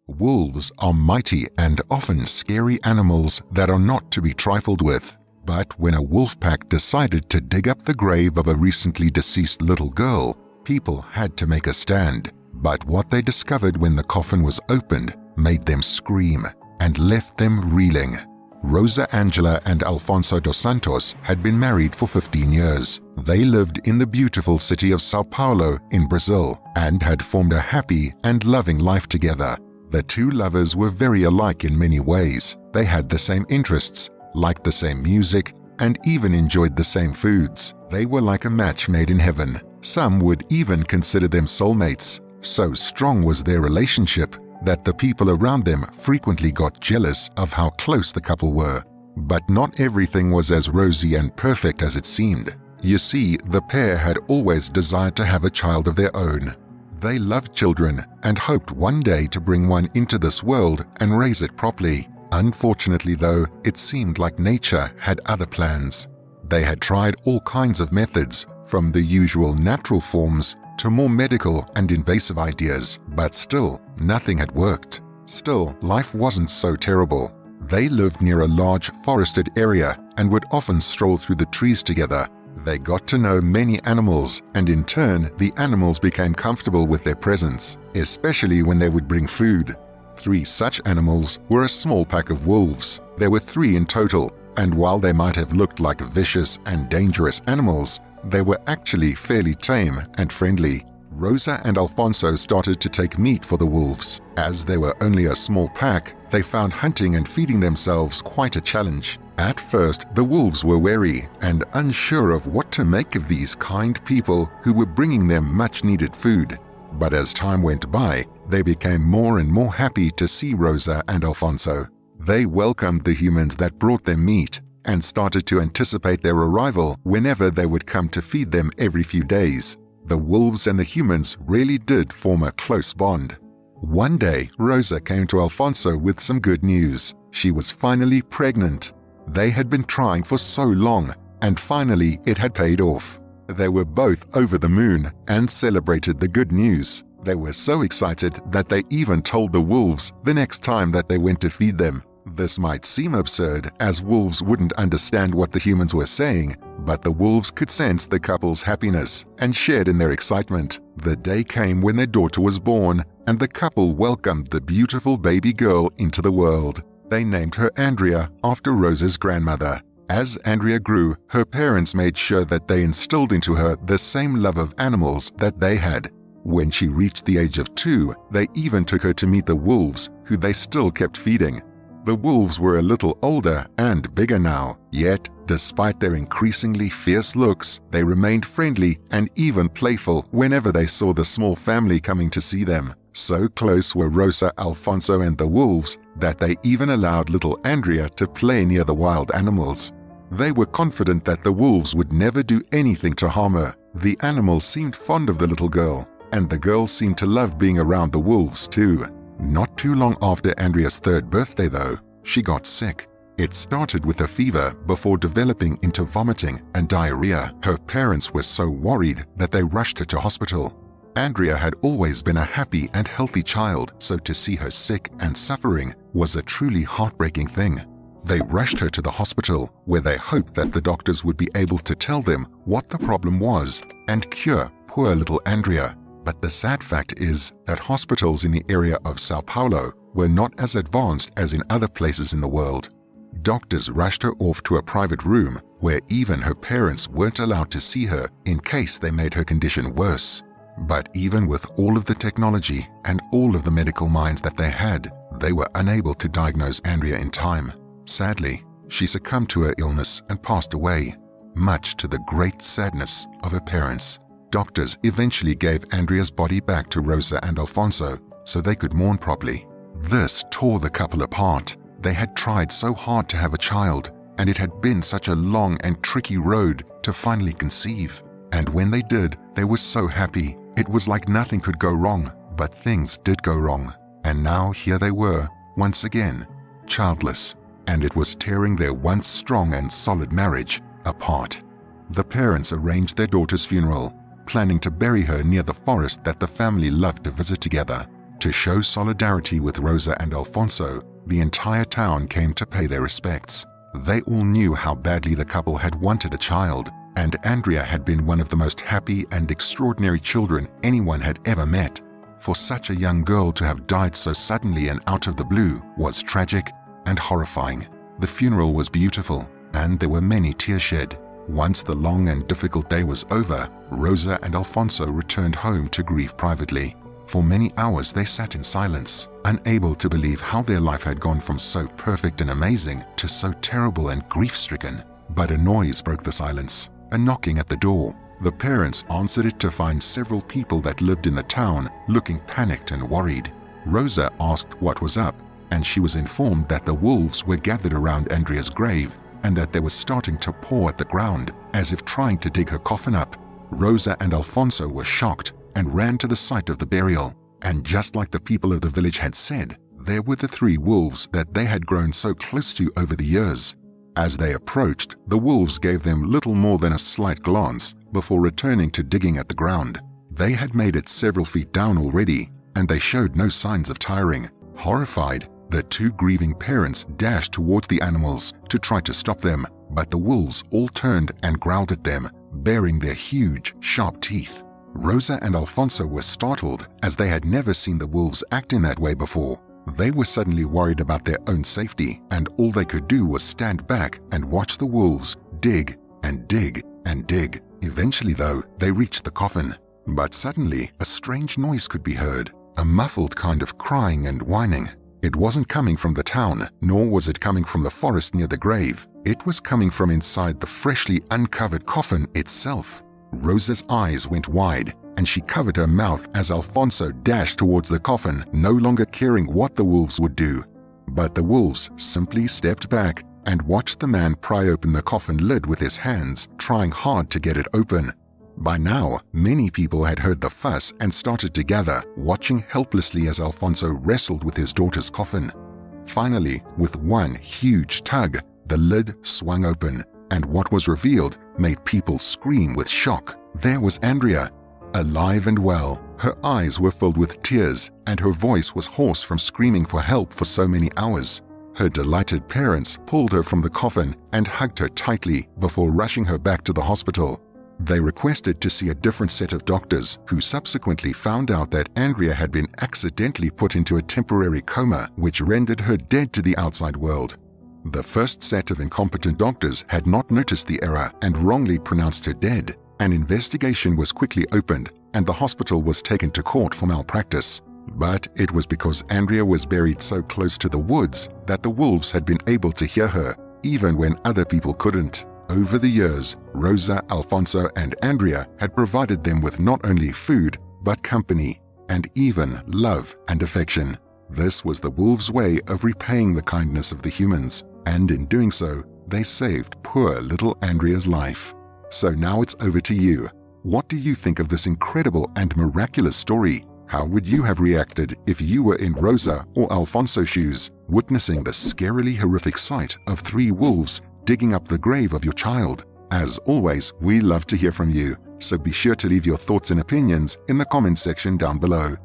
Wolves are mighty and often scary animals that are not to be trifled with. But when a wolf pack decided to dig up the grave of a recently deceased little girl, people had to make a stand. But what they discovered when the coffin was opened made them scream and left them reeling. Rosa Angela and Alfonso dos Santos had been married for 15 years. They lived in the beautiful city of Sao Paulo in Brazil and had formed a happy and loving life together. The two lovers were very alike in many ways. They had the same interests, liked the same music, and even enjoyed the same foods. They were like a match made in heaven. Some would even consider them soulmates. So strong was their relationship that the people around them frequently got jealous of how close the couple were. But not everything was as rosy and perfect as it seemed. You see, the pair had always desired to have a child of their own. They loved children and hoped one day to bring one into this world and raise it properly. Unfortunately, though, it seemed like nature had other plans. They had tried all kinds of methods, from the usual natural forms to more medical and invasive ideas, but still, nothing had worked. Still, life wasn't so terrible. They lived near a large forested area and would often stroll through the trees together. They got to know many animals, and in turn, the animals became comfortable with their presence, especially when they would bring food. 3 such animals were a small pack of wolves. There were 3 in total, and while they might have looked like vicious and dangerous animals, they were actually fairly tame and friendly. Rosa and Alfonso started to take meat for the wolves. As they were only a small pack, they found hunting and feeding themselves quite a challenge. At first, the wolves were wary and unsure of what to make of these kind people who were bringing them much-needed food. But as time went by, they became more and more happy to see Rosa and Alfonso. They welcomed the humans that brought them meat and started to anticipate their arrival whenever they would come to feed them every few days. The wolves and the humans really did form a close bond. One day, Rosa came to Alfonso with some good news. She was finally pregnant. They had been trying for so long, and finally it had paid off. They were both over the moon and celebrated the good news. They were so excited that they even told the wolves the next time that they went to feed them. This might seem absurd, as wolves wouldn't understand what the humans were saying, but the wolves could sense the couple's happiness and shared in their excitement. The day came when their daughter was born, and the couple welcomed the beautiful baby girl into the world. They named her Andrea after Rosa's grandmother. As Andrea grew, her parents made sure that they instilled into her the same love of animals that they had. When she reached the age of 2, they even took her to meet the wolves, who they still kept feeding. The wolves were a little older and bigger now, yet, despite their increasingly fierce looks, they remained friendly and even playful whenever they saw the small family coming to see them. So close were Rosa, Alfonso, and the wolves that they even allowed little Andrea to play near the wild animals. They were confident that the wolves would never do anything to harm her. The animals seemed fond of the little girl, and the girl seemed to love being around the wolves too. Not too long after Andrea's 3rd birthday, though, she got sick. It started with a fever before developing into vomiting and diarrhea. Her parents were so worried that they rushed her to hospital. Andrea had always been a happy and healthy child, so to see her sick and suffering was a truly heartbreaking thing. They rushed her to the hospital, where they hoped that the doctors would be able to tell them what the problem was and cure poor little Andrea. But the sad fact is that hospitals in the area of Sao Paulo were not as advanced as in other places in the world. Doctors rushed her off to a private room where even her parents weren't allowed to see her in case they made her condition worse. But even with all of the technology and all of the medical minds that they had, they were unable to diagnose Andrea in time. Sadly, she succumbed to her illness and passed away, much to the great sadness of her parents. Doctors eventually gave Andrea's body back to Rosa and Alfonso so they could mourn properly. This tore the couple apart. They had tried so hard to have a child, and it had been such a long and tricky road to finally conceive. And when they did, they were so happy. It was like nothing could go wrong, but things did go wrong. And now here they were, once again, childless, and it was tearing their once strong and solid marriage apart. The parents arranged their daughter's funeral, planning to bury her near the forest that the family loved to visit together. To show solidarity with Rosa and Alfonso, the entire town came to pay their respects. They all knew how badly the couple had wanted a child, and Andrea had been one of the most happy and extraordinary children anyone had ever met. For such a young girl to have died so suddenly and out of the blue was tragic and horrifying. The funeral was beautiful, and there were many tears shed. Once the long and difficult day was over, Rosa and Alfonso returned home to grieve privately. For many hours they sat in silence, unable to believe how their life had gone from so perfect and amazing to so terrible and grief-stricken. But a noise broke the silence, a knocking at the door. The parents answered it to find several people that lived in the town looking panicked and worried. Rosa asked what was up, and she was informed that the wolves were gathered around Andrea's grave and that they were starting to paw at the ground as if trying to dig her coffin up. Rosa and Alfonso were shocked and ran to the site of the burial. And just like the people of the village had said, there were the 3 wolves that they had grown so close to over the years. As they approached, the wolves gave them little more than a slight glance before returning to digging at the ground. They had made it several feet down already, and they showed no signs of tiring. Horrified, the 2 grieving parents dashed towards the animals to try to stop them, but the wolves all turned and growled at them, baring their huge, sharp teeth. Rosa and Alfonso were startled, as they had never seen the wolves act in that way before. They were suddenly worried about their own safety, and all they could do was stand back and watch the wolves dig and dig and dig. Eventually, though, they reached the coffin. But suddenly, a strange noise could be heard, a muffled kind of crying and whining. It wasn't coming from the town, nor was it coming from the forest near the grave. It was coming from inside the freshly uncovered coffin itself. Rosa's eyes went wide, and she covered her mouth as Alfonso dashed towards the coffin, no longer caring what the wolves would do. But the wolves simply stepped back and watched the man pry open the coffin lid with his hands, trying hard to get it open. By now, many people had heard the fuss and started to gather, watching helplessly as Alfonso wrestled with his daughter's coffin. Finally, with one huge tug, the lid swung open, and what was revealed made people scream with shock. There was Andrea, alive and well. Her eyes were filled with tears, and her voice was hoarse from screaming for help for so many hours. Her delighted parents pulled her from the coffin and hugged her tightly before rushing her back to the hospital. They requested to see a different set of doctors, who subsequently found out that Andrea had been accidentally put into a temporary coma, which rendered her dead to the outside world. The first set of incompetent doctors had not noticed the error and wrongly pronounced her dead. An investigation was quickly opened, and the hospital was taken to court for malpractice. But it was because Andrea was buried so close to the woods that the wolves had been able to hear her, even when other people couldn't. Over the years, Rosa, Alfonso, and Andrea had provided them with not only food, but company, and even love and affection. This was the wolves' way of repaying the kindness of the humans, and in doing so, they saved poor little Andrea's life. So now it's over to you. What do you think of this incredible and miraculous story? How would you have reacted if you were in Rosa or Alfonso's shoes, witnessing the scarily horrific sight of 3 wolves digging up the grave of your child? As always, we love to hear from you, so be sure to leave your thoughts and opinions in the comments section down below.